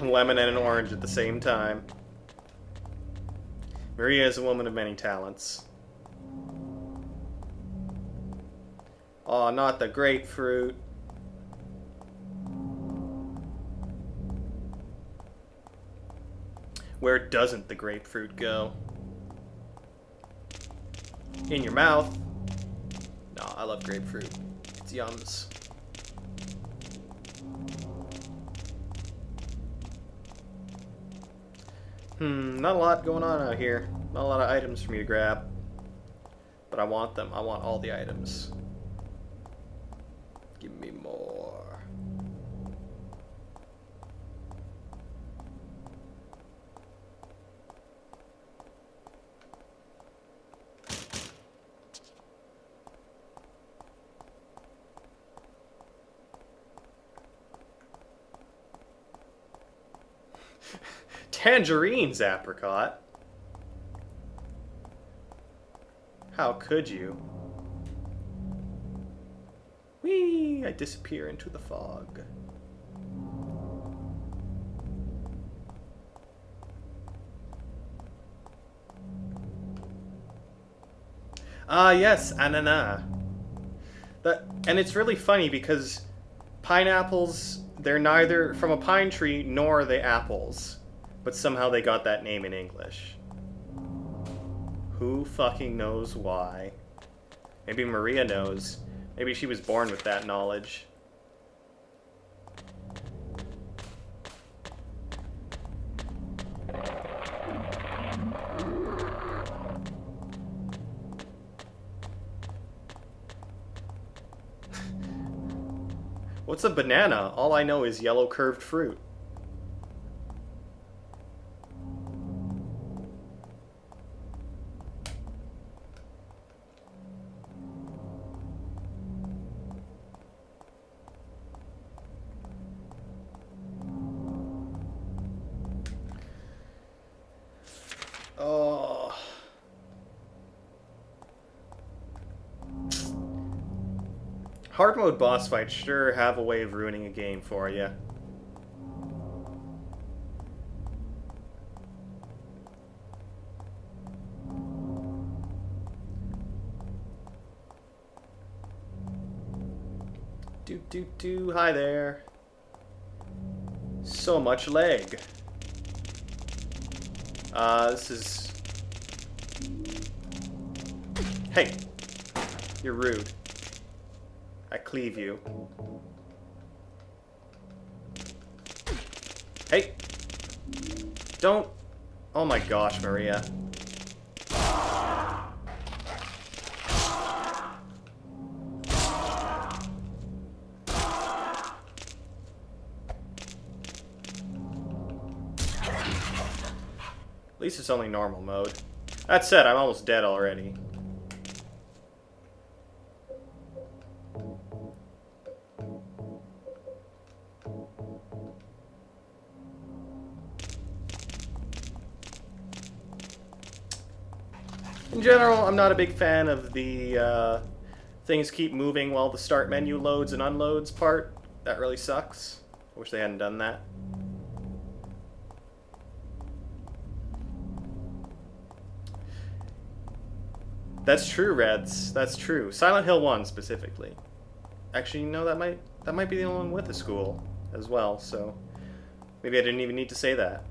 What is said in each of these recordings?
lemon and an orange at the same time. Maria is a woman of many talents. Oh, not the grapefruit. Where doesn't the grapefruit go? In your mouth. No, I love grapefruit. It's yums. Not a lot going on out here. Not a lot of items for me to grab. But I want them. I want all the items. Give me more. Tangerines, apricot. How could you? Whee! I disappear into the fog. Ah, yes, ananas. And it's really funny because pineapples, they're neither from a pine tree nor are they apples. But somehow they got that name in English. Who fucking knows why? Maybe Maria knows. Maybe she was born with that knowledge. What's a banana? All I know is yellow curved fruit. Oh. Hard mode boss fights sure have a way of ruining a game for you. Hi there. So much leg. This is... Hey! You're rude. I cleave you. Hey! Don't... Oh my gosh, Maria. At least it's only normal mode. That said, I'm almost dead already. In general, I'm not a big fan of the things keep moving while the start menu loads and unloads part. That really sucks. I wish they hadn't done that. That's true, Reds. That's true. Silent Hill 1 specifically. Actually, no, that might be the only one with a school as well, so maybe I didn't even need to say that.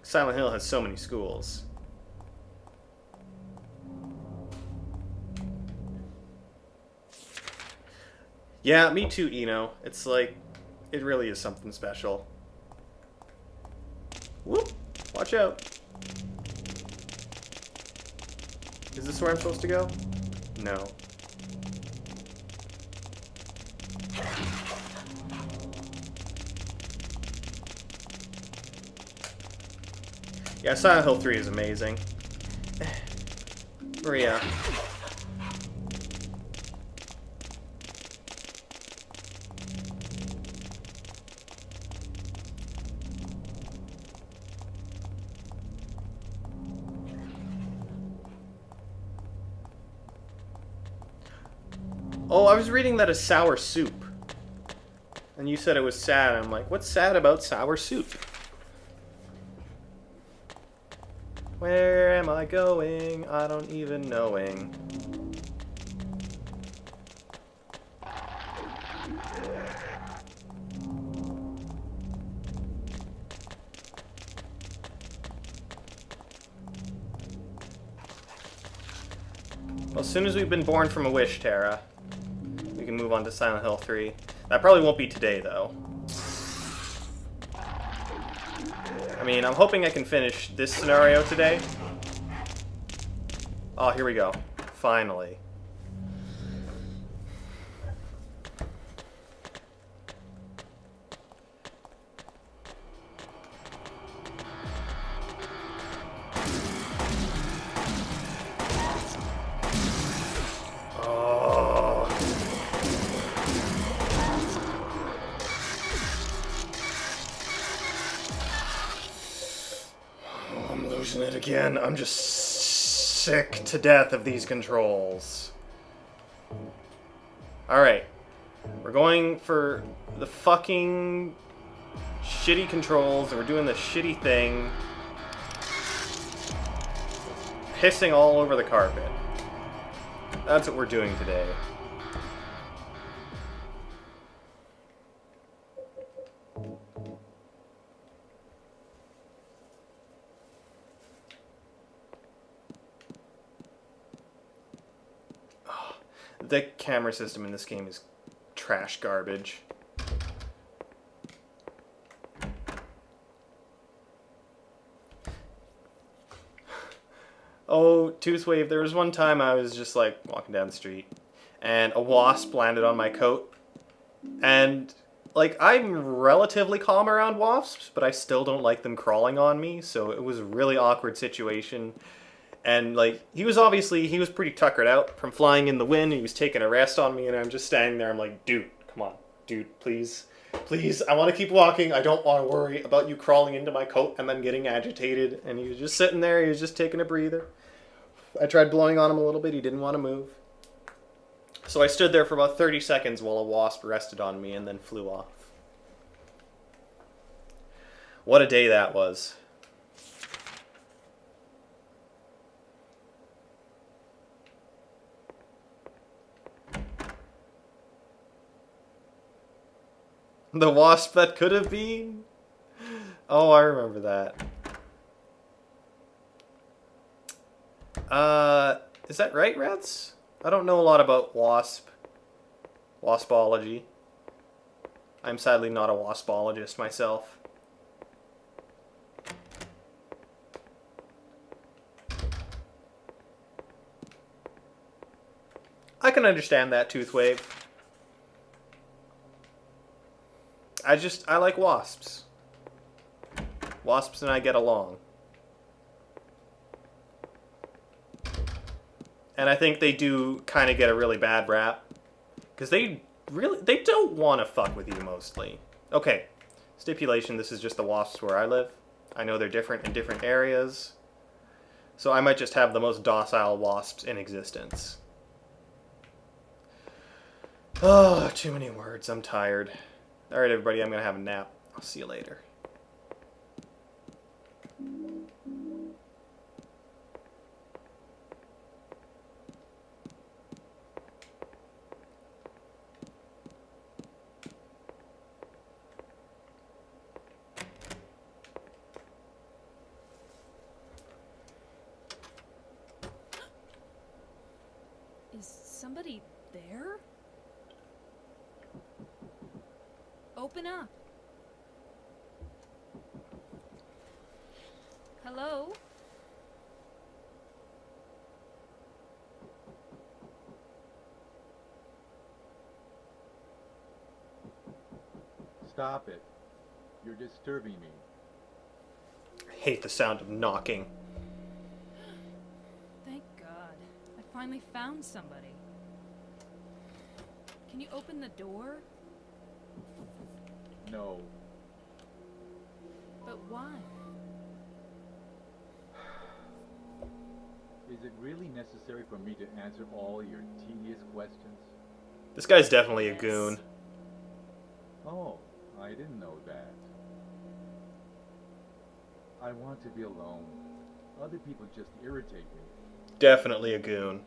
Silent Hill has so many schools. Yeah, me too, Eno. It's like, it really is something special. Whoop! Watch out. Is this where I'm supposed to go? No. Yeah, Silent Hill 3 is amazing. Maria. Oh, I was reading that as sour soup. And you said it was sad. I'm like, what's sad about sour soup? Where am I going? I don't even knowing. Well, as soon as we've been born from a wish, Tara, we can move on to Silent Hill 3. That probably won't be today, though. I mean, I'm hoping I can finish this scenario today. Oh, here we go. Finally. It again. I'm just sick to death of these controls. Alright. We're going for the fucking shitty controls, and we're doing the shitty thing. Pissing all over the carpet. That's what we're doing today. The camera system in this game is trash garbage. Oh, Toothwave, there was one time I was just like walking down the street and a wasp landed on my coat. And like, I'm relatively calm around wasps, but I still don't like them crawling on me, so it was a really awkward situation. And like, he was pretty tuckered out from flying in the wind. He was taking a rest on me, and I'm just standing there. I'm like, dude, come on, dude, please, please. I want to keep walking. I don't want to worry about you crawling into my coat and then getting agitated. And he was just sitting there. He was just taking a breather. I tried blowing on him a little bit. He didn't want to move. So I stood there for about 30 seconds while a wasp rested on me and then flew off. What a day that was. The wasp that could have been? Oh, I remember that. Is that right, Rats? I don't know a lot about waspology. I'm sadly not a waspologist myself. I can understand that, Toothwave. I like wasps. Wasps and I get along. And I think they do kind of get a really bad rap. Because they don't want to fuck with you mostly. Okay, stipulation, this is just the wasps where I live. I know they're different in different areas. So I might just have the most docile wasps in existence. Oh, too many words. I'm tired. Alright, everybody, I'm going to have a nap. I'll see you later. Is somebody there? Open up. Hello? Stop it. You're disturbing me. I hate the sound of knocking. Thank God. I finally found somebody. Can you open the door? No. But why? Is it really necessary for me to answer all your tedious questions? This guy's definitely a goon. Oh, I didn't know that. I want to be alone. Other people just irritate me. Definitely a goon.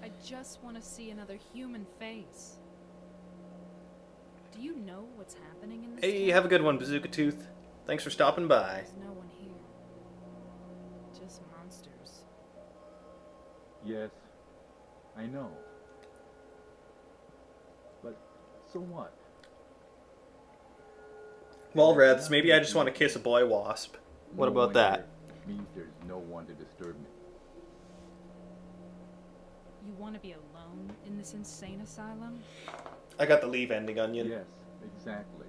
I just want to see another human face. Do you know what's happening in this Hey, town? have a good one, Bazooka Tooth. Thanks for stopping by. There's no one here. Just monsters. Yes, I know. But so what? Well, Reds, maybe I just want to kiss a boy wasp. What No about one that? here means there's no one to disturb me. You want to be alone in this insane asylum? I got the leave ending, Onion. Yes, exactly.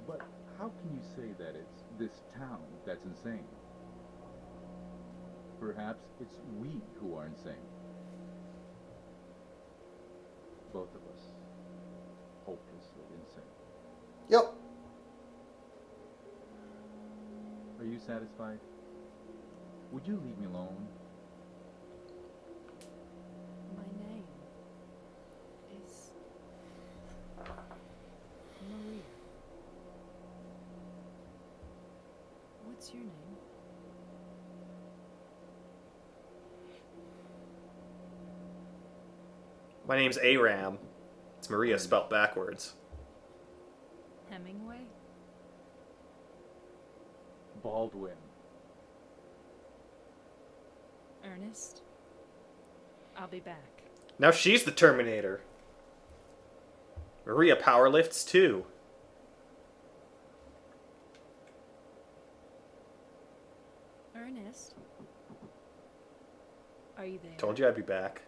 But how can you say that it's this town that's insane? Perhaps it's we who are insane. Both of us. Hopelessly insane. Yep. Are you satisfied? Would you leave me alone? My name is Maria. What's your name? My name's Aram. It's Maria spelt backwards. Hemingway? Baldwin. Ernest? I'll be back. Now she's the Terminator. Maria powerlifts too. Ernest? Are you there? Told you I'd be back.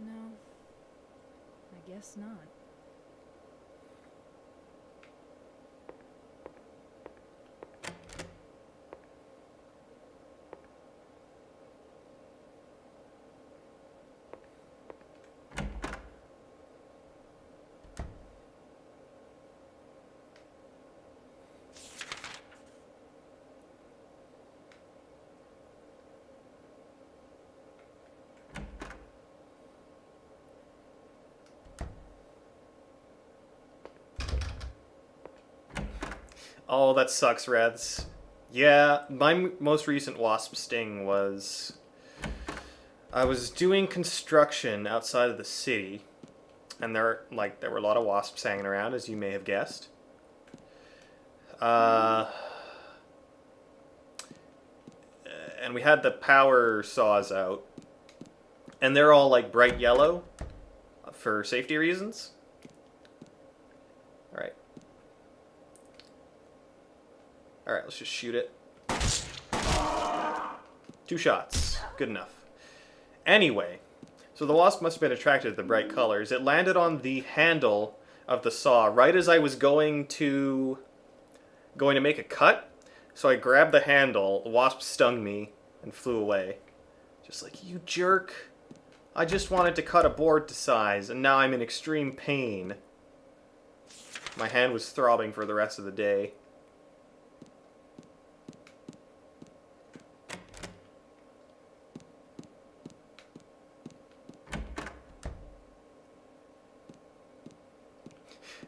No. I guess not. Oh, that sucks, Reds. Yeah, my most recent wasp sting was... I was doing construction outside of the city, and there were a lot of wasps hanging around, as you may have guessed. And we had the power saws out, and they're all like bright yellow for safety reasons. All right. Alright, let's just shoot it. 2 shots. Good enough. Anyway, so the wasp must have been attracted to the bright colors. It landed on the handle of the saw right as I was going to make a cut. So I grabbed the handle, the wasp stung me, and flew away. Just like, you jerk. I just wanted to cut a board to size, and now I'm in extreme pain. My hand was throbbing for the rest of the day.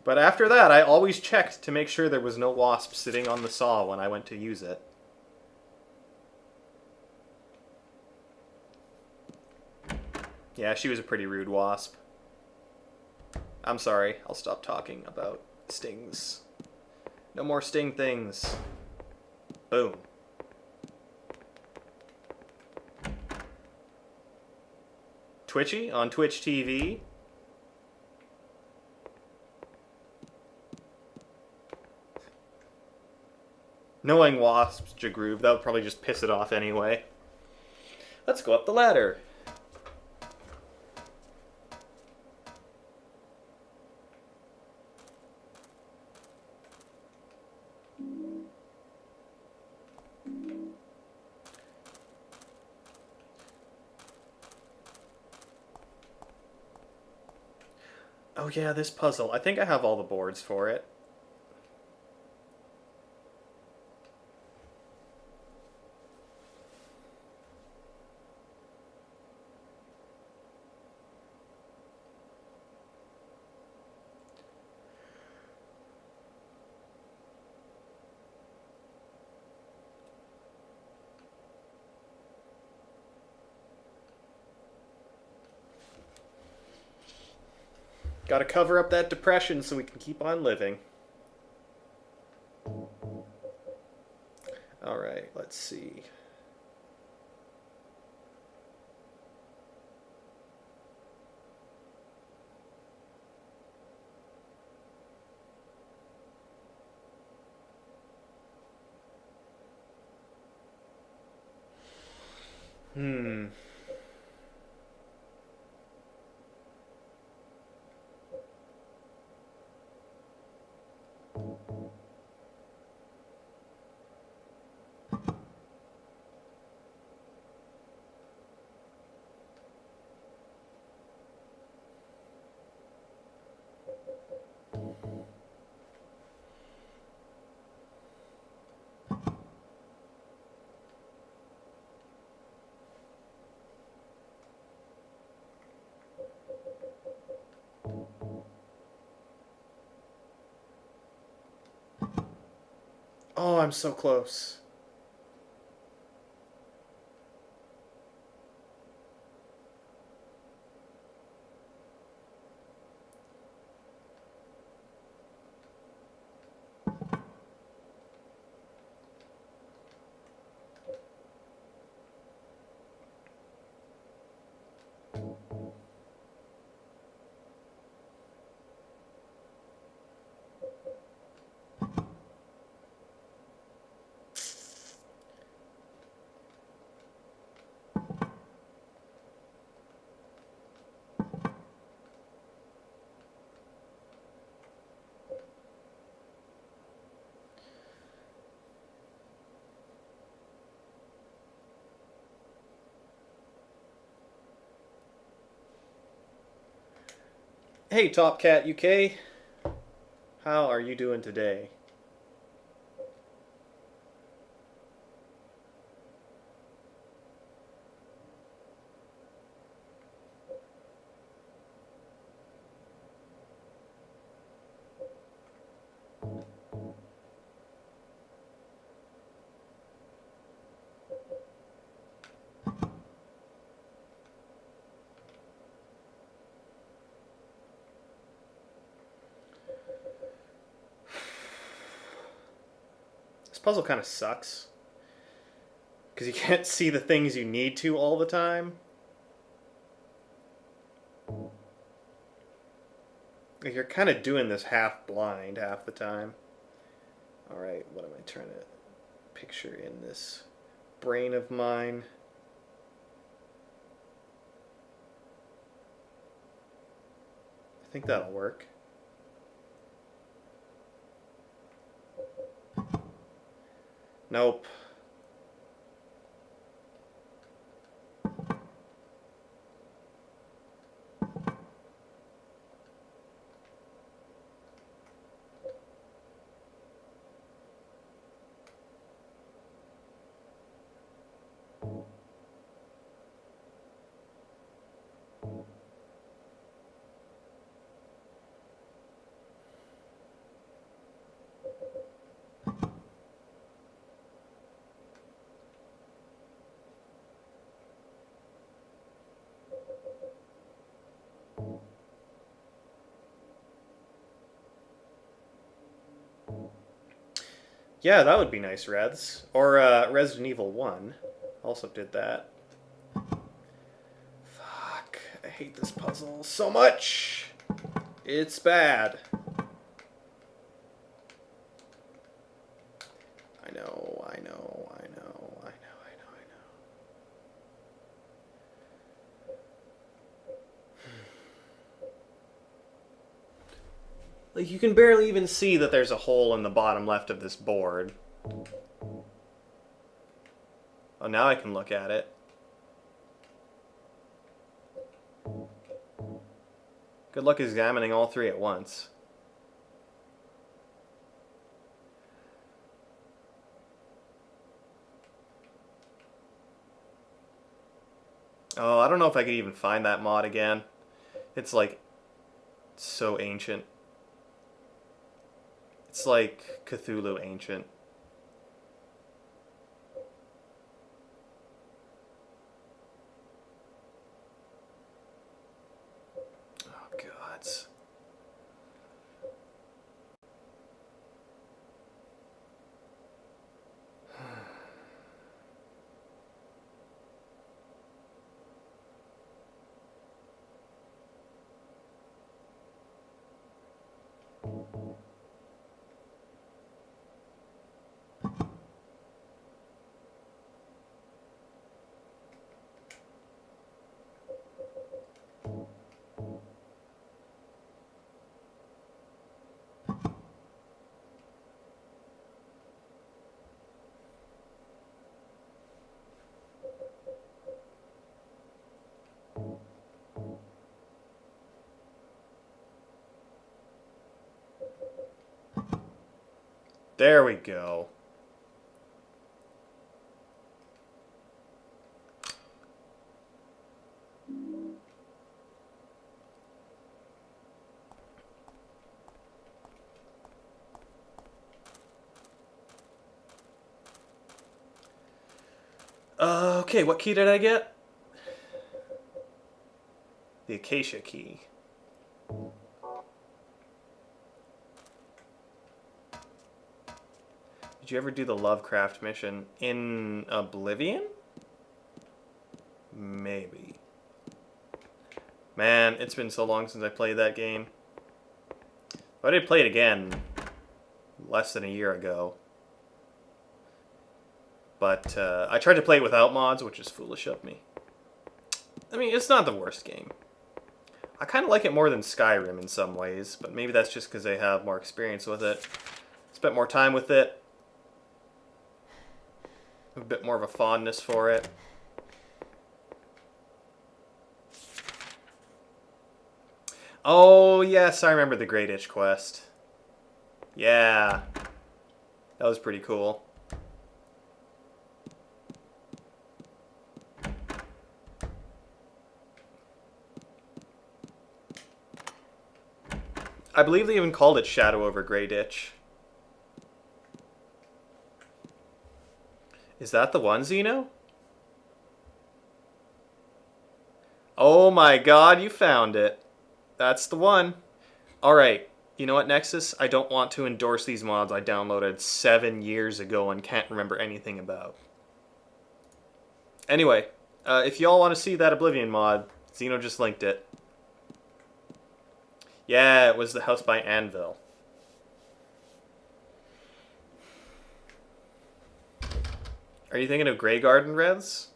But after that, I always checked to make sure there was no wasp sitting on the saw when I went to use it. Yeah, she was a pretty rude wasp. I'm sorry, I'll stop talking about stings. No more sting things. Boom. Twitchy on Twitch TV. Knowing wasps, Jagroove, that would probably just piss it off anyway. Let's go up the ladder. Oh yeah, this puzzle. I think I have all the boards for it. Gotta cover up that depression so we can keep on living. Alright, let's see. Hmm. Oh, I'm so close. Hey, Top Cat UK. How are you doing today? This puzzle kind of sucks. Because you can't see the things you need to all the time. Like you're kind of doing this half blind half the time. Alright, what am I trying to picture in this brain of mine? I think that'll work. Nope. Yeah, that would be nice, Reds. Or Resident Evil 1 also did that. Fuck, I hate this puzzle so much. It's bad. I know, I know, I know, I know, I know, I know. Like, you can barely even see that there's a hole in the bottom left of this board. Oh, now I can look at it. Good luck examining all three at once. Oh, I don't know if I could even find that mod again. It's like so ancient. It's like Cthulhu ancient. Oh, gods. There we go. Okay, what key did I get? The Acacia key. Did you ever do the Lovecraft mission in Oblivion? Maybe. Man, it's been so long since I played that game. I did play it again less than a year ago. But I tried to play it without mods, which is foolish of me. I mean, it's not the worst game. I kind of like it more than Skyrim in some ways, but maybe that's just because I have more experience with it. Spent more time with it. A bit more of a fondness for it. Oh, yes, I remember the Great Itch quest. Yeah. That was pretty cool. I believe they even called it Shadow over Great Itch. Is that the one, Xeno? Oh my god, you found it. That's the one. Alright, you know what, Nexus? I don't want to endorse these mods I downloaded 7 years ago and can't remember anything about. Anyway, if y'all want to see that Oblivion mod, Xeno just linked it. Yeah, it was the house by Anvil. Are you thinking of Grey Garden, Rez?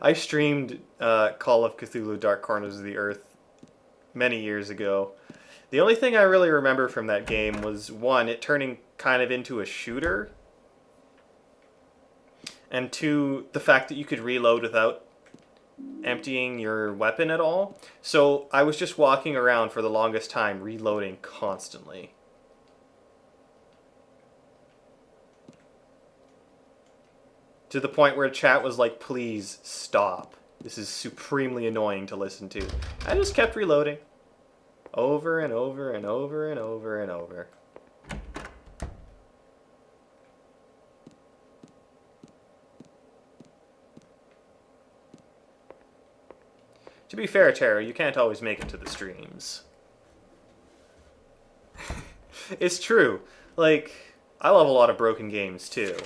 I streamed Call of Cthulhu Dark Corners of the Earth many years ago. The only thing I really remember from that game was, one, it turning kind of into a shooter, and two, the fact that you could reload without emptying your weapon at all. So I was just walking around for the longest time, reloading constantly. To the point where chat was like, please stop. This is supremely annoying to listen to. I just kept reloading. Over and over and over and over and over. To be fair, Tara, you can't always make it to the streams. It's true. Like, I love a lot of broken games too,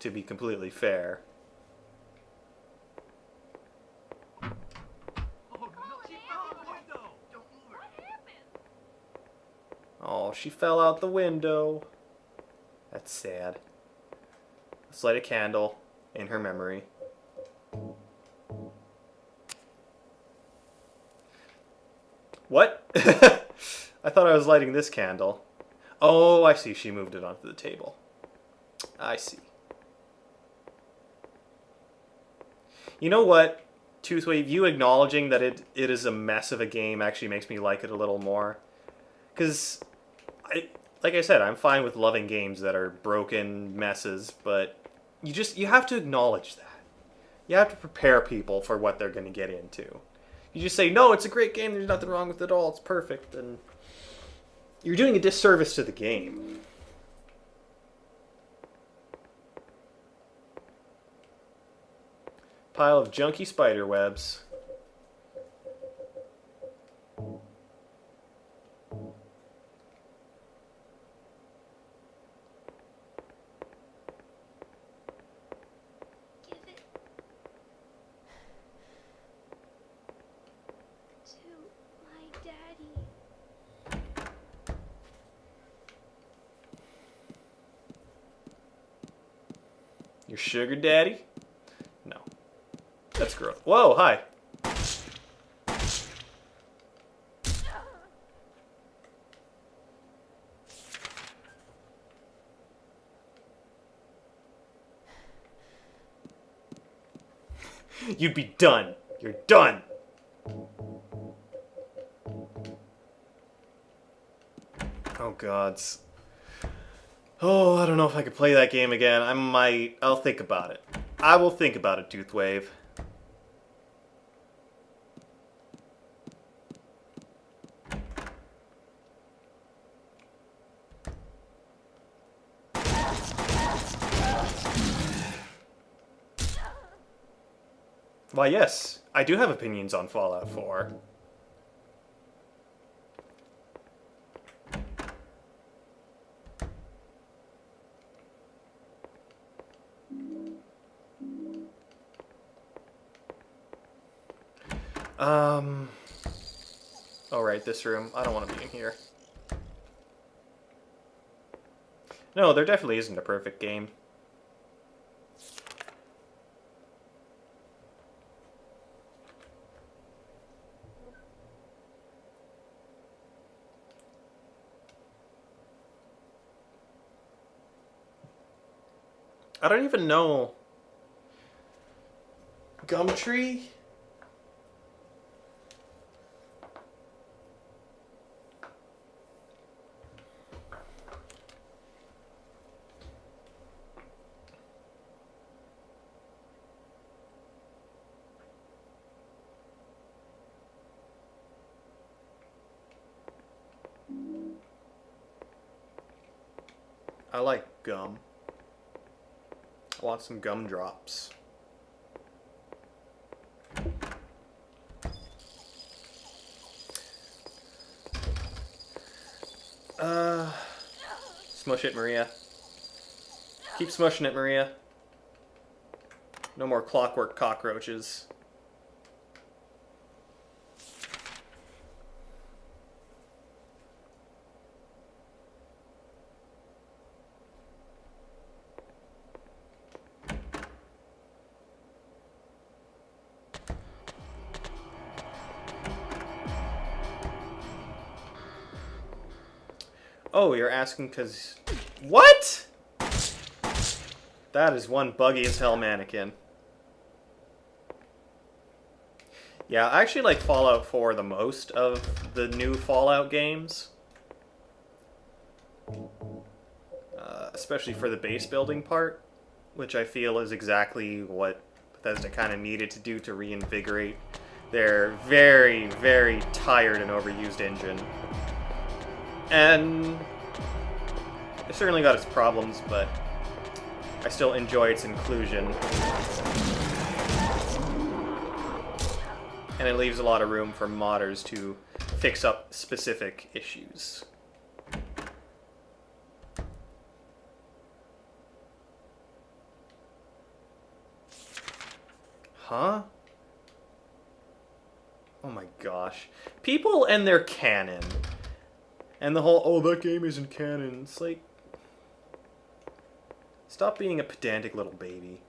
to be completely fair. Oh, she fell out the window. That's sad. Let's light a candle in her memory. What? I thought I was lighting this candle. Oh, I see. She moved it onto the table. I see. You know what, Toothwave? You acknowledging that it is a mess of a game actually makes me like it a little more. Because, like I said, I'm fine with loving games that are broken messes, but you have to acknowledge that. You have to prepare people for what they're going to get into. You just say, no, it's a great game, there's nothing wrong with it at all, it's perfect, and you're doing a disservice to the game. Pile of junky spider webs. Give it to my daddy. Your sugar daddy? No. That's gross. Whoa, hi. You'd be done. You're done. Oh gods. Oh, I don't know if I could play that game again. I might. I'll think about it. I will think about it, Toothwave. Why, yes, I do have opinions on Fallout 4. Oh, right, this room. I don't want to be in here. No, there definitely isn't a perfect game. I don't even know. Gumtree? I like gum. I want some gumdrops. Smush it, Maria. Keep smushing it, Maria. No more clockwork cockroaches. Oh, you're asking because... What?! That is one buggy as hell mannequin. Yeah, I actually like Fallout 4 the most of the new Fallout games. Especially for the base building part, which I feel is exactly what Bethesda kind of needed to do to reinvigorate their very, very tired and overused engine. And it certainly got its problems, but I still enjoy its inclusion. And it leaves a lot of room for modders to fix up specific issues. Huh? Oh my gosh. People and their canon. And the whole, oh, that game isn't canon. It's like, stop being a pedantic little baby.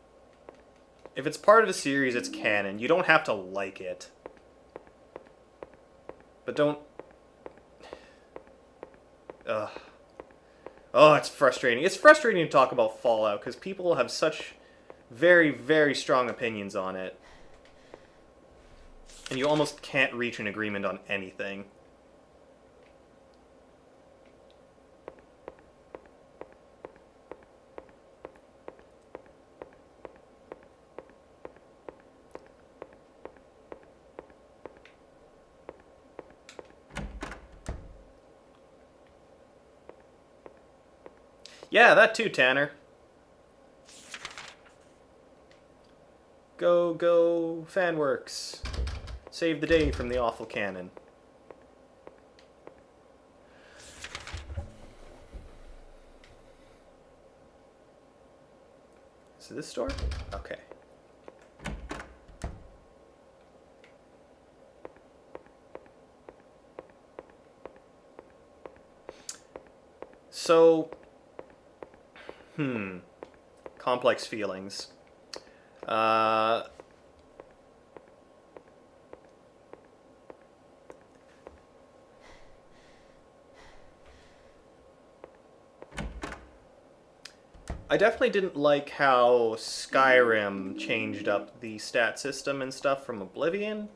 If it's part of a series, it's canon. You don't have to like it. But don't... Ugh. Oh, it's frustrating. It's frustrating to talk about Fallout, because people have such very, very strong opinions on it. And you almost can't reach an agreement on anything. Yeah, that too, Tanner. Go, go, Fanworks. Save the day from the awful canon. Is it this store? Okay. So... complex feelings. I definitely didn't like how Skyrim changed up the stat system and stuff from Oblivion.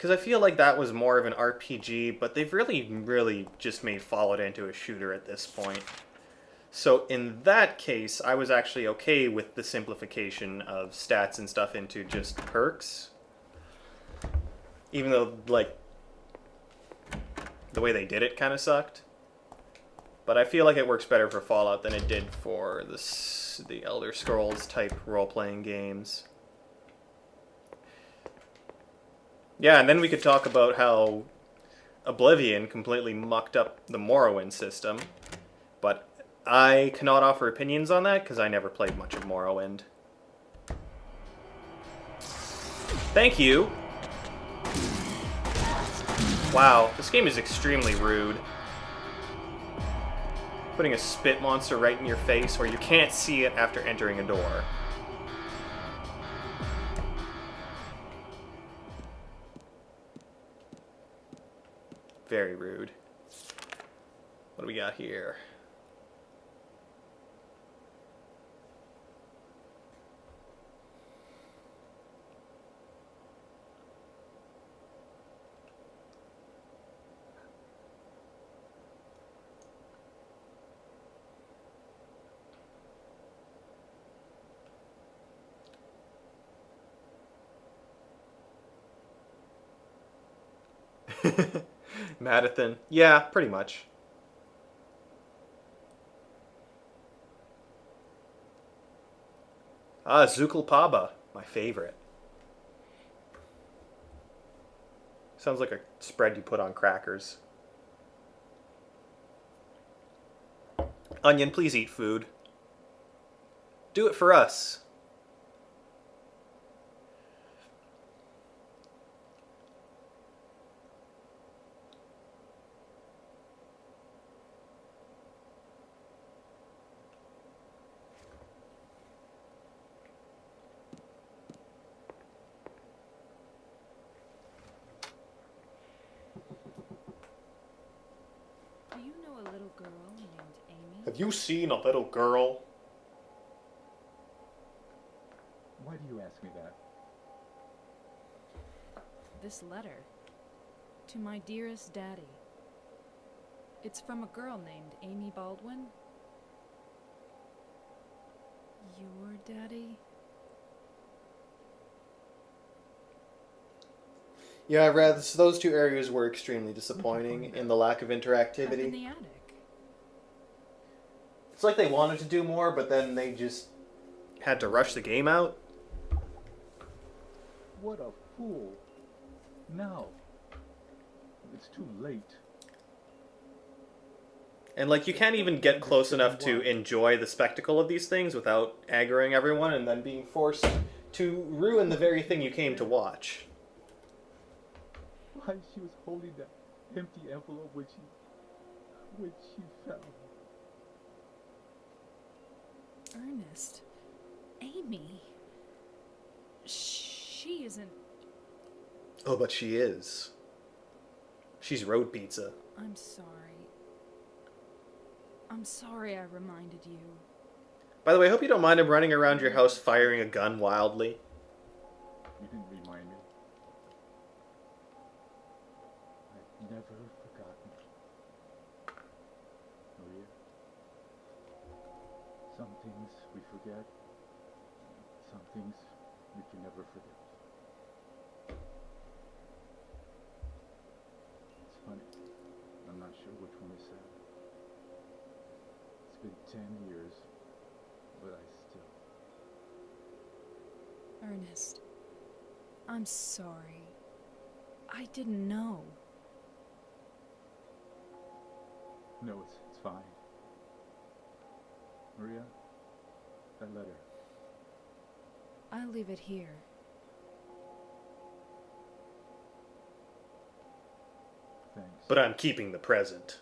Because I feel like that was more of an RPG, but they've really just made Fallout into a shooter at this point. So in that case, I was actually okay with the simplification of stats and stuff into just perks. Even though, like, the way they did it kind of sucked. But I feel like it works better for Fallout than it did for the Elder Scrolls type role-playing games. Yeah, and then we could talk about how Oblivion completely mucked up the Morrowind system. But I cannot offer opinions on that because I never played much of Morrowind. Thank you! Wow, this game is extremely rude. Putting a spit monster right in your face where you can't see it after entering a door. Very rude. What do we got here? Madathan. Yeah, pretty much. Ah, Zukalpaba, my favorite. Sounds like a spread you put on crackers. Onion, please eat food. Do it for us. Do you know a little girl named Amy? Have you seen a little girl? Why do you ask me that? This letter. To my dearest daddy. It's from a girl named Amy Baldwin. Your daddy? Yeah, rather, those two areas were extremely disappointing in the lack of Up in interactivity. the attic. It's like they wanted to do more, but then they just had to rush the game out. What a fool. Now. It's too late. And like you can't even get close enough to enjoy the spectacle of these things without aggroing everyone and then being forced to ruin the very thing you came to watch. Why she was holding that empty envelope when she fell. Ernest. Amy. She isn't. Oh, but she is. She's road pizza. I'm sorry. I'm sorry I reminded you. By the way, I hope you don't mind him running around your house firing a gun wildly. You didn't remind me. I've never forgotten. Maria, some things we forget, some things we can never forget. It's funny. I'm not sure which one is sad. It's been 10 years, but I still... Ernest. I'm sorry. I didn't know. No, it's fine. Maria, that letter. I'll leave it here. Thanks. But I'm keeping the present.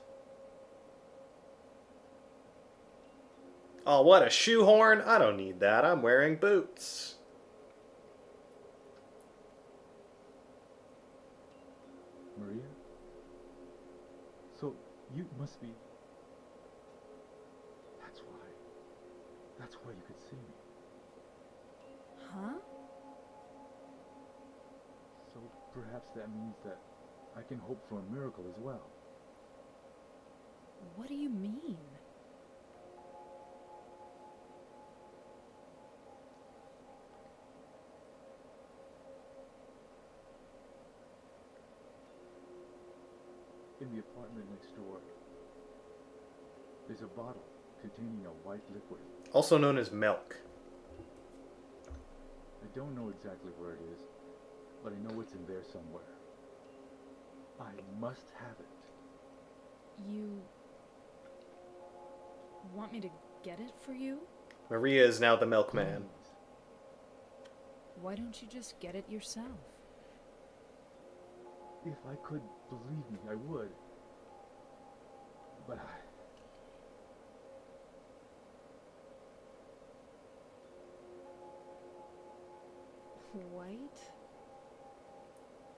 Oh, what a shoehorn! I don't need that. I'm wearing boots. Maria? So, you must be... That's why. That's why you could see me. Huh? So perhaps that means that I can hope for a miracle as well. What do you mean? In the apartment next door, there's a bottle containing a white liquid. Also known as milk. I don't know exactly where it is, but I know it's in there somewhere. I must have it. You want me to get it for you? Maria is now the milkman. Please. Why don't you just get it yourself? If I could believe me, I would. But White?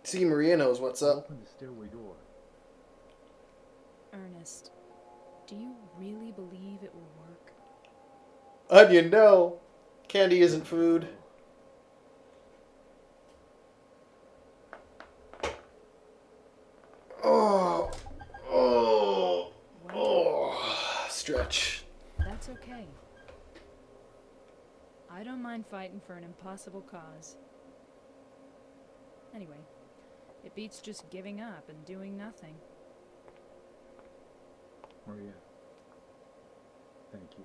See, Maria knows what's up. open the stairway door. Ernest, do you really believe it will work? Onion, no. Candy isn't food. Oh, oh, oh. Stretch. That's okay. I don't mind fighting for an impossible cause. Anyway, it beats just giving up and doing nothing. Maria, thank you.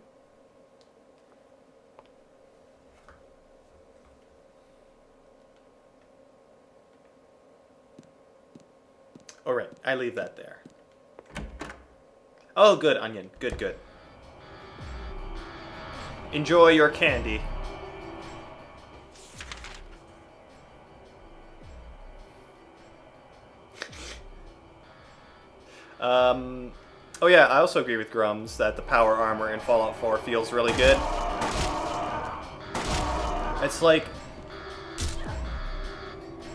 Alright, I leave that there. Oh, good, Onion. Good, good. Enjoy your candy. Oh yeah, I also agree with Grums that the power armor in Fallout 4 feels really good. It's like...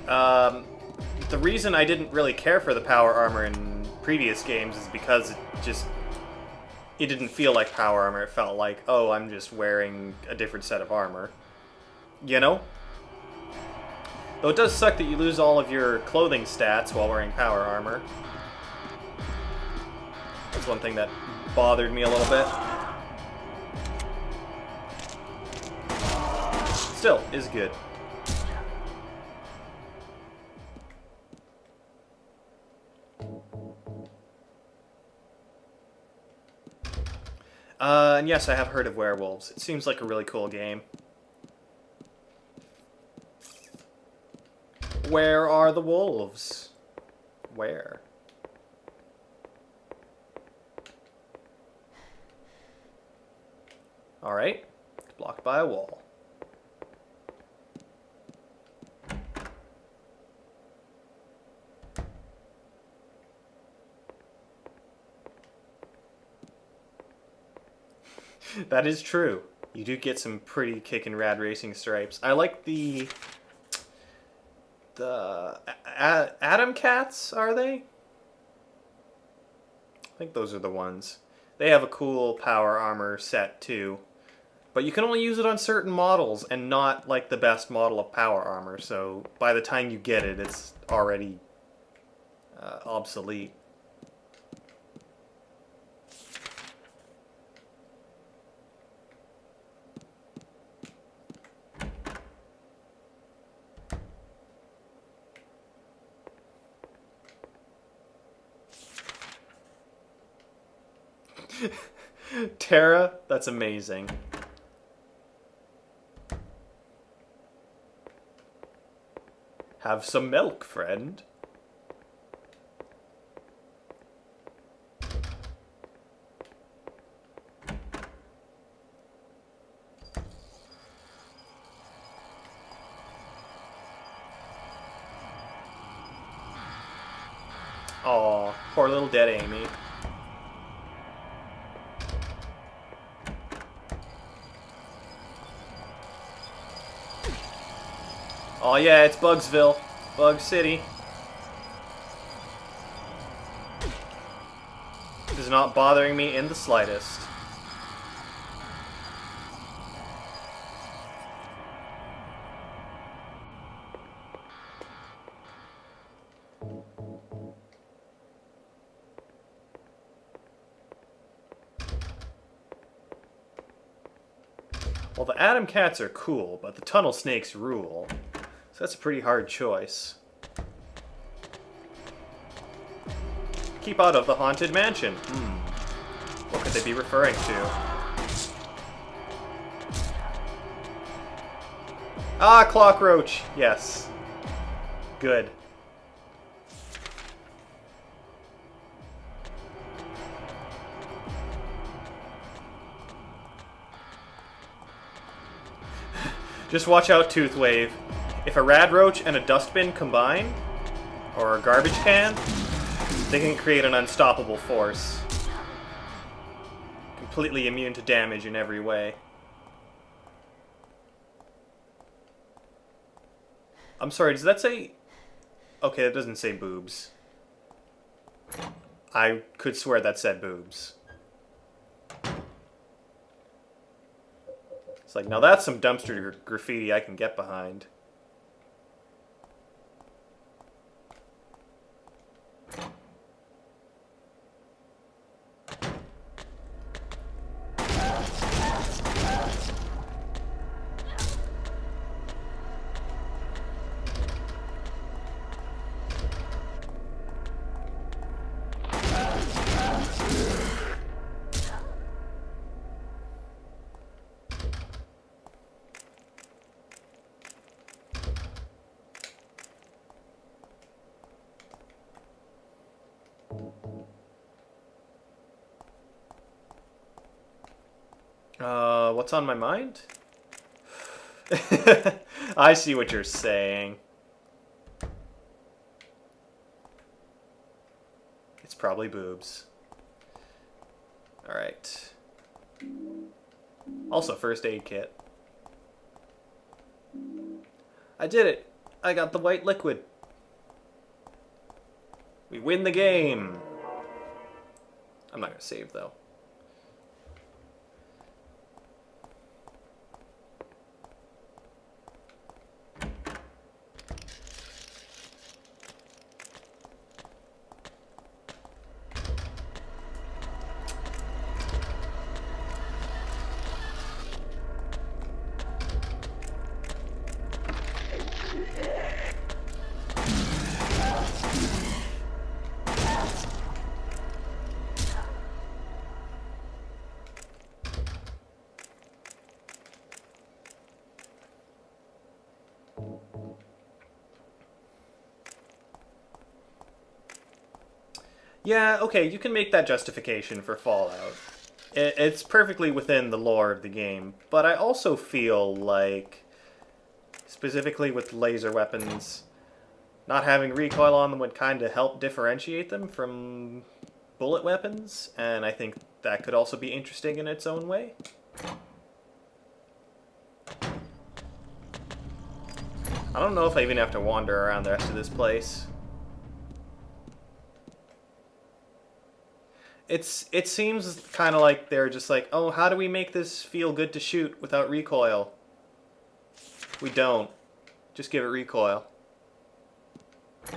the reason I didn't really care for the power armor in previous games is because it didn't feel like power armor. It felt like, oh, I'm just wearing a different set of armor. You know? Though it does suck that you lose all of your clothing stats while wearing power armor. That's one thing that bothered me a little bit. Still, is good. And yes, I have heard of Werewolves. It seems like a really cool game. Where are the wolves? Where? Alright. It's blocked by a wall. That is true. You do get some pretty kickin' rad racing stripes. I like the Atom Cats, are they? I think those are the ones. They have a cool power armor set too. But you can only use it on certain models and not like the best model of power armor. So by the time you get it, it's already obsolete. Tara, that's amazing. Have some milk, friend. Aw, poor little dead Amy. Oh yeah, it's Bugsville. Bug City. This is not bothering me in the slightest. Well, the Atom Cats are cool, but the Tunnel Snakes rule. So that's a pretty hard choice. Keep out of the Haunted Mansion. What could they be referring to? Ah, Clockroach! Yes. Good. Just watch out, Toothwave. If a Radroach and a Dustbin combine, or a garbage can, they can create an unstoppable force. Completely immune to damage in every way. I'm sorry, does that say... Okay, that doesn't say boobs. I could swear that said boobs. It's like, now that's some dumpster graffiti I can get behind. What's on my mind? I see what you're saying. It's probably boobs. Alright. Also, first aid kit. I did it! I got the white liquid. We win the game! I'm not gonna save, though. Yeah, okay, you can make that justification for Fallout. It's perfectly within the lore of the game, but I also feel like, specifically with laser weapons, not having recoil on them would kind of help differentiate them from bullet weapons, and I think that could also be interesting in its own way. I don't know if I even have to wander around the rest of this place. It seems kind of like they're just like, oh, how do we make this feel good to shoot without recoil? We don't. Just give it recoil. I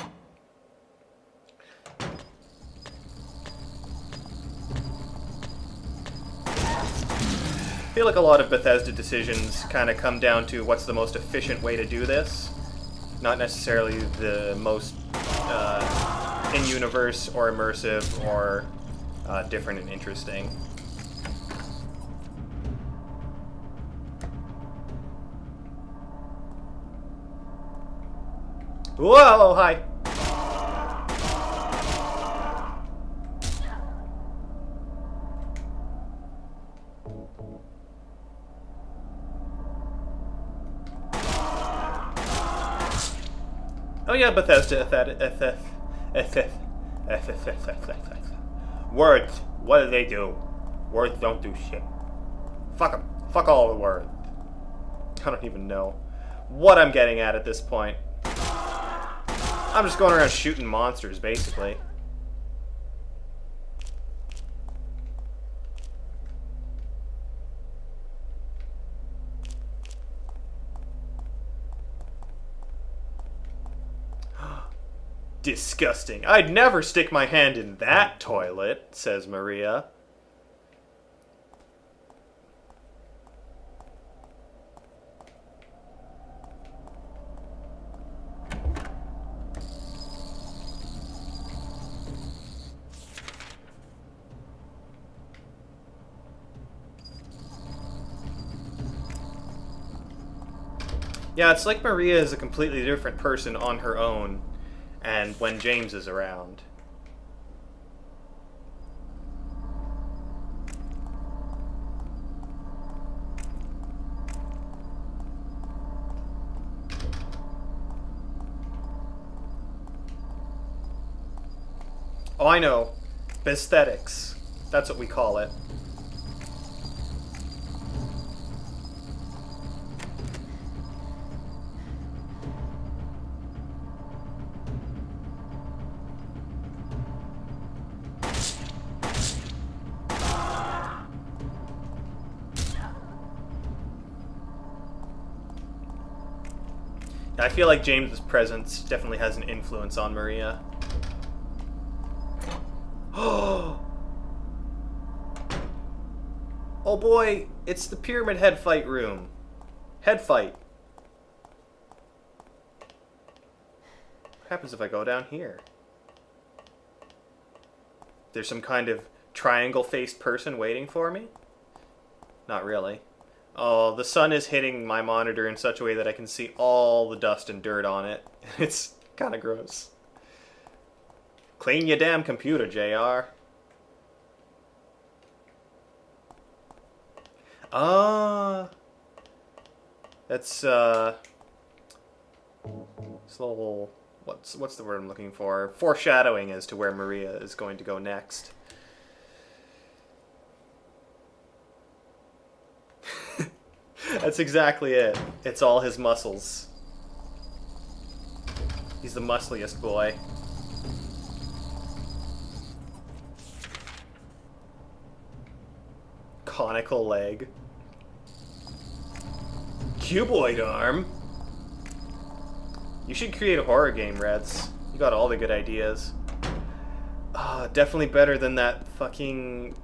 feel like a lot of Bethesda decisions kind of come down to what's the most efficient way to do this. Not necessarily the most in-universe or immersive or different and interesting. Whoa, hi! Oh yeah, Bethesda. Words. What do they do? Words don't do shit. Fuck them. Fuck all the words. I don't even know what I'm getting at this point. I'm just going around shooting monsters, basically. Disgusting. I'd never stick my hand in that toilet, says Maria. Yeah, it's like Maria is a completely different person on her own, and when James is around. Oh, I know. Besthetics. That's what we call it. I feel like James's presence definitely has an influence on Maria. Oh boy, it's the Pyramid Head Fight room. Head fight. What happens if I go down here? There's some kind of triangle-faced person waiting for me? Not really. Oh, the sun is hitting my monitor in such a way that I can see all the dust and dirt on it. It's kind of gross. Clean your damn computer, JR. That's it's a little, what's the word I'm looking for? Foreshadowing as to where Maria is going to go next. That's exactly it. It's all his muscles. He's the muscliest boy. Conical leg. Cuboid arm. You should create a horror game, Reds. You got all the good ideas. Definitely better than that fucking...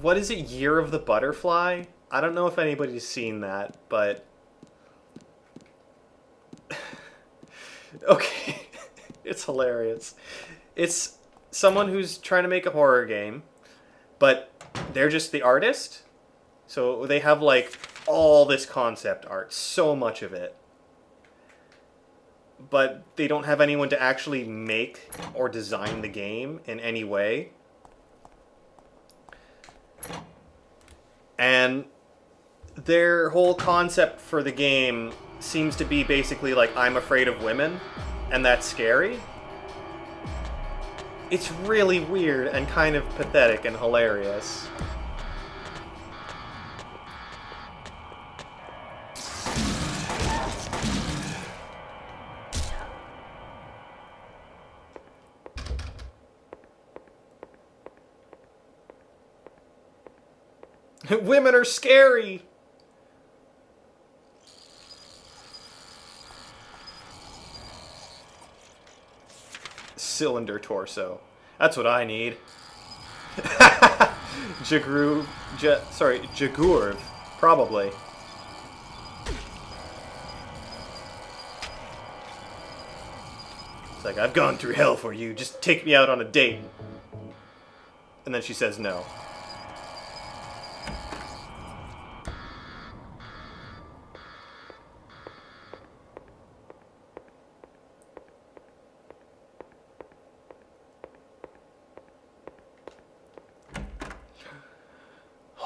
What is it? Year of the Butterfly? I don't know if anybody's seen that, but... Okay. It's hilarious. It's someone who's trying to make a horror game, but they're just the artist. So they have, like, all this concept art. So much of it. But they don't have anyone to actually make or design the game in any way. And their whole concept for the game seems to be basically like, I'm afraid of women, and that's scary. It's really weird and kind of pathetic and hilarious. Women are scary! Cylinder torso. That's what I need. Jagurv. Probably. It's like, I've gone through hell for you. Just take me out on a date. And then she says no.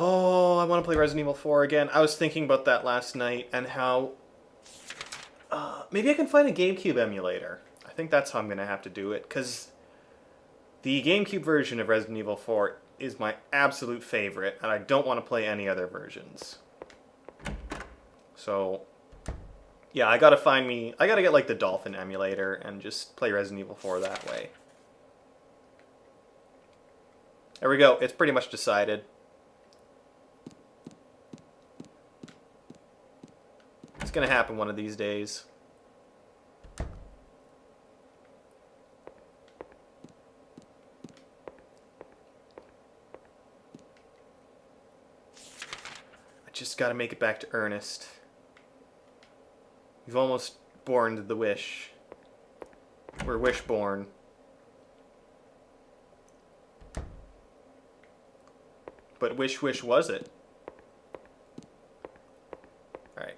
Oh, I want to play Resident Evil 4 again. I was thinking about that last night and how... maybe I can find a GameCube emulator. I think that's how I'm going to have to do it, because the GameCube version of Resident Evil 4 is my absolute favorite, and I don't want to play any other versions. So, yeah, I gotta get, like, the Dolphin emulator and just play Resident Evil 4 that way. There we go. It's pretty much decided. It's gonna happen one of these days. I just gotta make it back to Ernest. We've almost born the wish. We're wish-born. But which wish was it? Alright.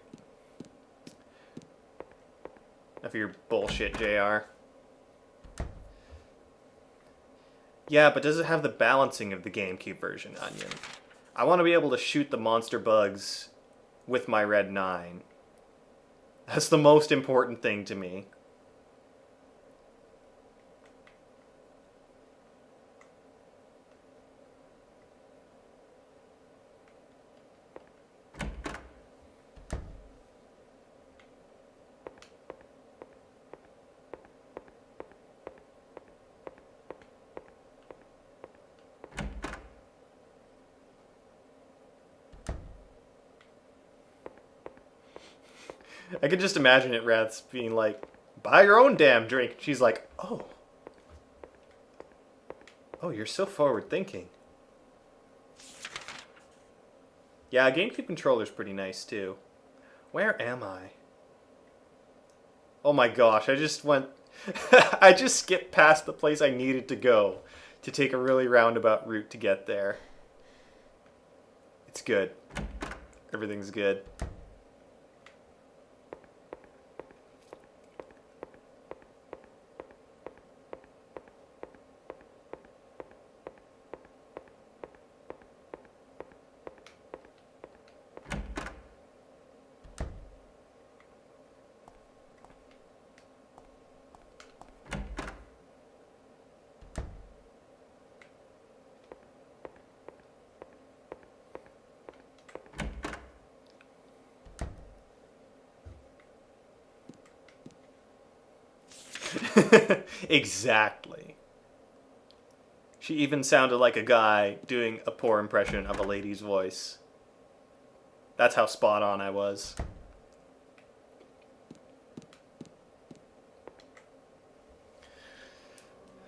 bullshit, JR. Yeah, but does it have the balancing of the GameCube version, Onion? I want to be able to shoot the monster bugs with my Red 9. That's the most important thing to me. I could just imagine it, Rath's being like, buy your own damn drink. She's like, oh. Oh, you're so forward thinking. Yeah, GameCube controller's pretty nice too. Where am I? Oh my gosh, I just went... I just skipped past the place I needed to go to take a really roundabout route to get there. It's good. Everything's good. Exactly. She even sounded like a guy doing a poor impression of a lady's voice. That's how spot on I was.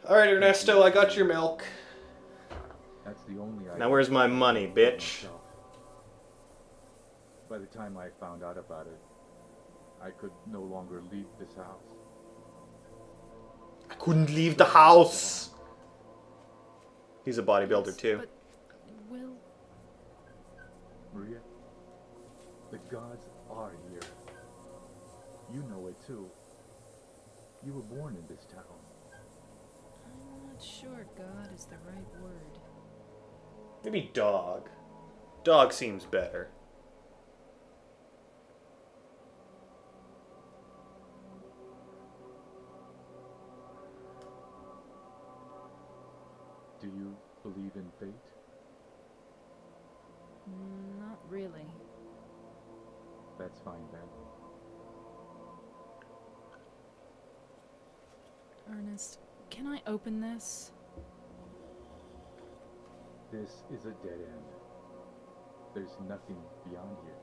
Alright, Ernesto, I got your milk. That's the only Now where's my money, bitch? myself. By the time I found out about it, I could no longer leave this house. I couldn't leave the house. He's a bodybuilder too. But Will, Maria, the gods are here. You know it too. You were born in this town. I'm not sure God is the right word. Maybe dog. Dog seems better. Do you believe in fate? Not really. That's fine then. Ernest, can I open this? This is a dead end. There's nothing beyond here.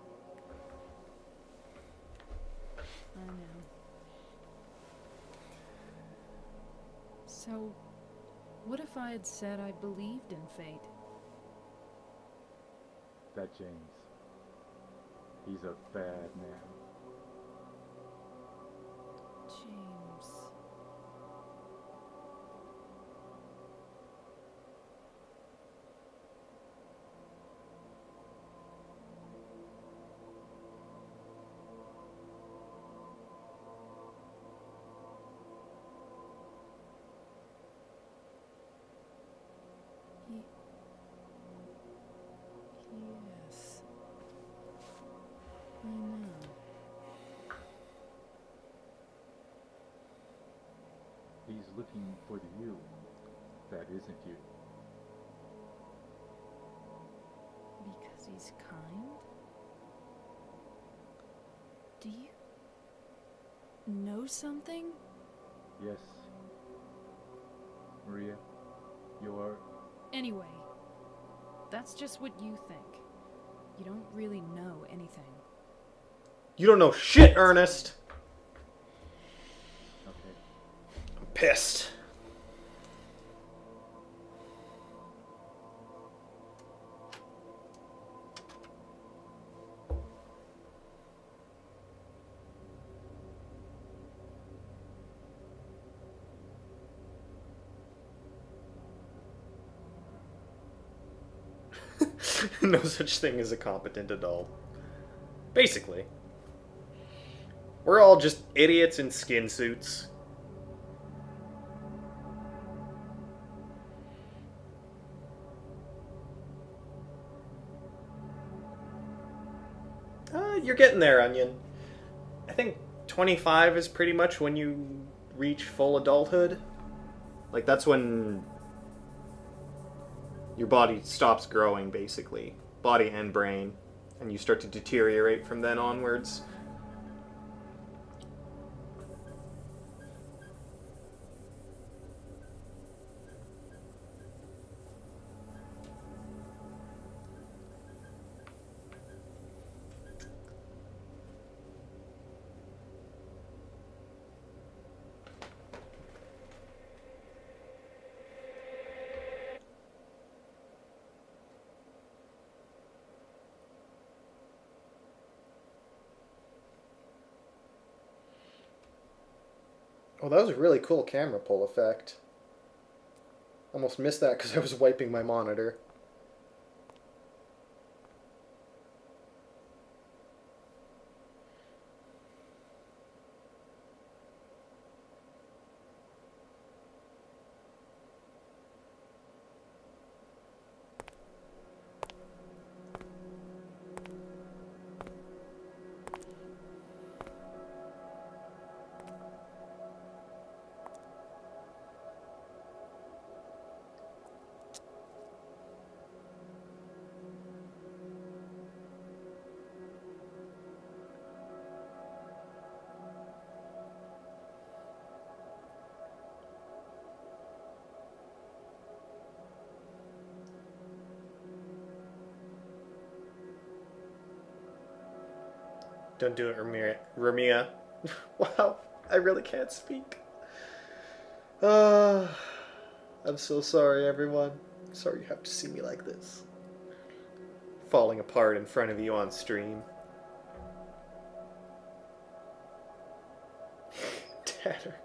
I know. So, what if I had said I believed in fate? That James. He's a bad man. James. Yes. I know. He's looking for the you that isn't you. Because he's kind? Do you know something? Yes. Maria, you're... Anyway, that's just what you think. You don't really know anything. You don't know shit, Ernest. Okay. I'm pissed. No such thing as a competent adult. Basically. We're all just idiots in skin suits You're getting there, Onion. I think 25 is pretty much when you reach full adulthood. Like, that's when your body stops growing, basically. Body and brain. And you start to deteriorate from then onwards. Oh, that was a really cool camera pull effect. Almost missed that because I was wiping my monitor. Don't do it, Ramia. Wow, I really can't speak. I'm so sorry, everyone. I'm sorry you have to see me like this. Falling apart in front of you on stream. Tanner.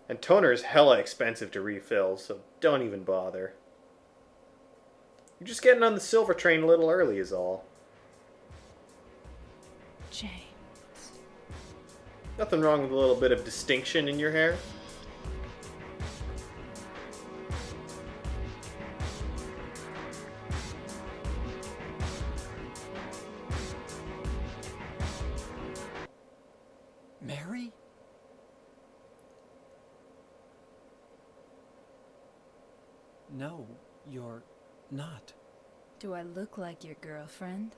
And toner is hella expensive to refill, so don't even bother. You're just getting on the silver train a little early is all. James. Nothing wrong with a little bit of distinction in your hair. Mary? No, you're not. Do I look like your girlfriend?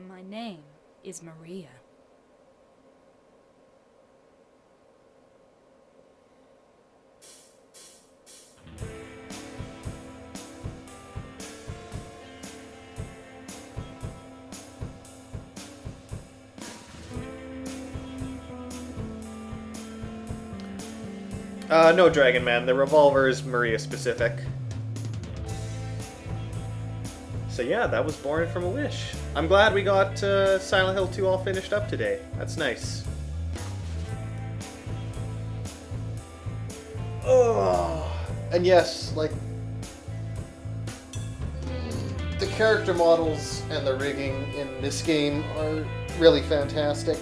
My name is Maria. No, Dragon Man. The revolver is Maria specific. So yeah, that was Born from a Wish. I'm glad we got Silent Hill 2 all finished up today. That's nice. Oh, and yes, like the character models and the rigging in this game are really fantastic.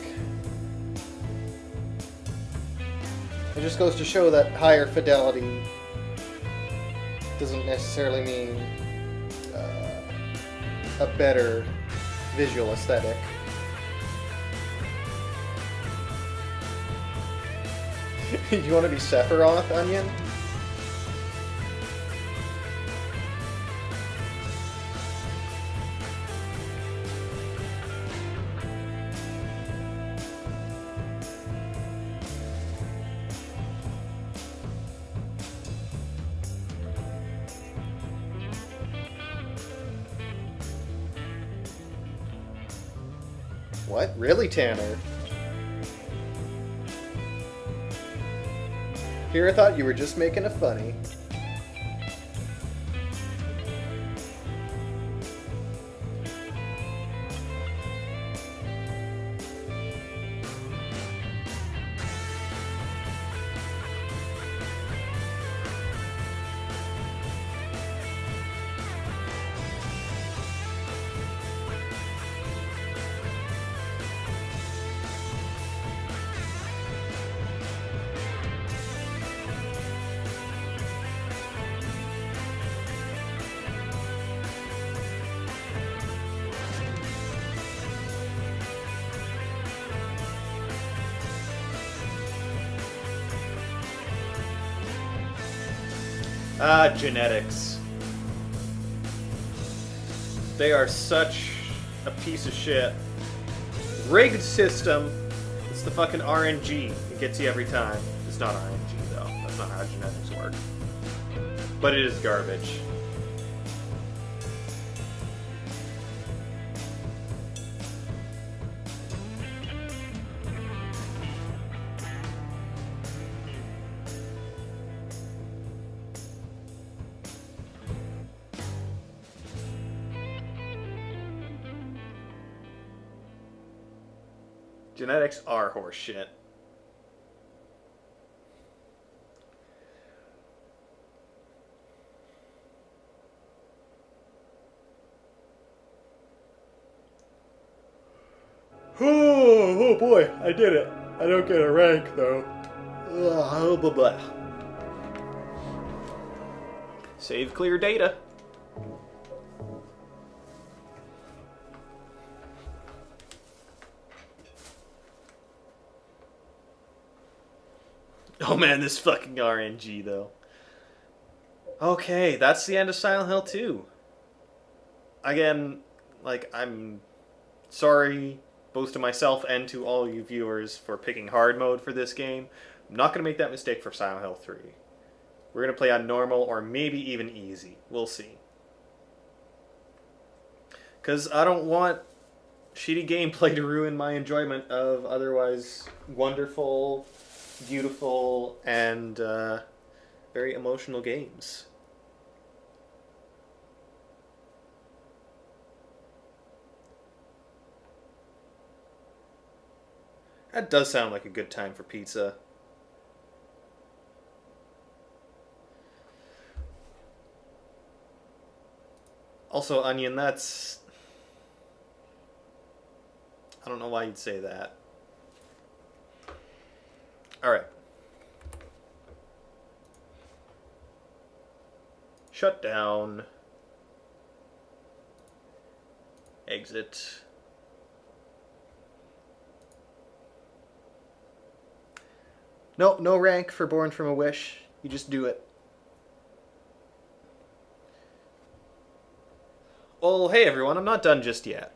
It just goes to show that higher fidelity doesn't necessarily mean a better visual aesthetic. You want to be Sephiroth, Onion? What? Really, Tanner? Here I thought you were just making a funny. Ah, genetics. They are such a piece of shit. Rigged system. It's the fucking RNG. It gets you every time. It's not RNG though. That's not how genetics work. But it is garbage. Genetics are horseshit. Oh boy, I did it. I don't get a rank though. Oh, blah, blah. Save clear data. Oh man, this fucking RNG though. Okay, that's the end of Silent Hill 2. Again, like, I'm sorry both to myself and to all you viewers for picking hard mode for this game. I'm not going to make that mistake for Silent Hill 3. We're going to play on normal or maybe even easy. We'll see. Because I don't want shitty gameplay to ruin my enjoyment of otherwise wonderful, beautiful, and very emotional games. That does sound like a good time for pizza. Also, Onion, that's... I don't know why you'd say that. Alright. Shut down. Exit. No, no rank for Born from a Wish. You just do it. Well, hey everyone, I'm not done just yet.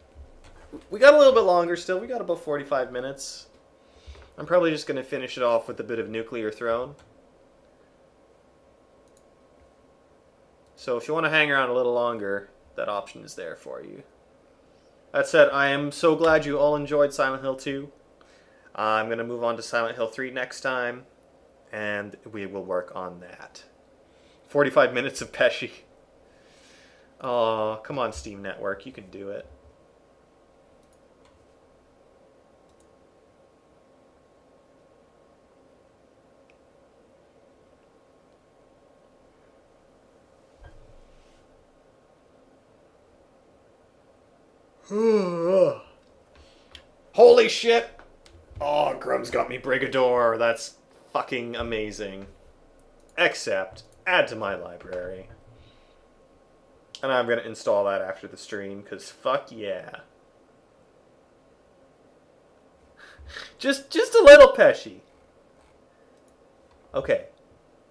We got a little bit longer still. We got about 45 minutes. I'm probably just going to finish it off with a bit of Nuclear Throne. So if you want to hang around a little longer, that option is there for you. That said, I am so glad you all enjoyed Silent Hill 2. I'm going to move on to Silent Hill 3 next time, and we will work on that. 45 minutes of Pesci. Oh, come on, Steam Network, you can do it. Holy shit! Oh, Grum's got me Brigador. That's fucking amazing. Except, add to my library. And I'm going to install that after the stream, because fuck yeah. just a little Pesci. Okay.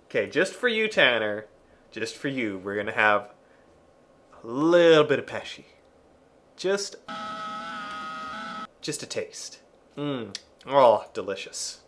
Okay, just for you, Tanner. Just for you, we're going to have a little bit of Pesci. Just a taste. Oh, delicious.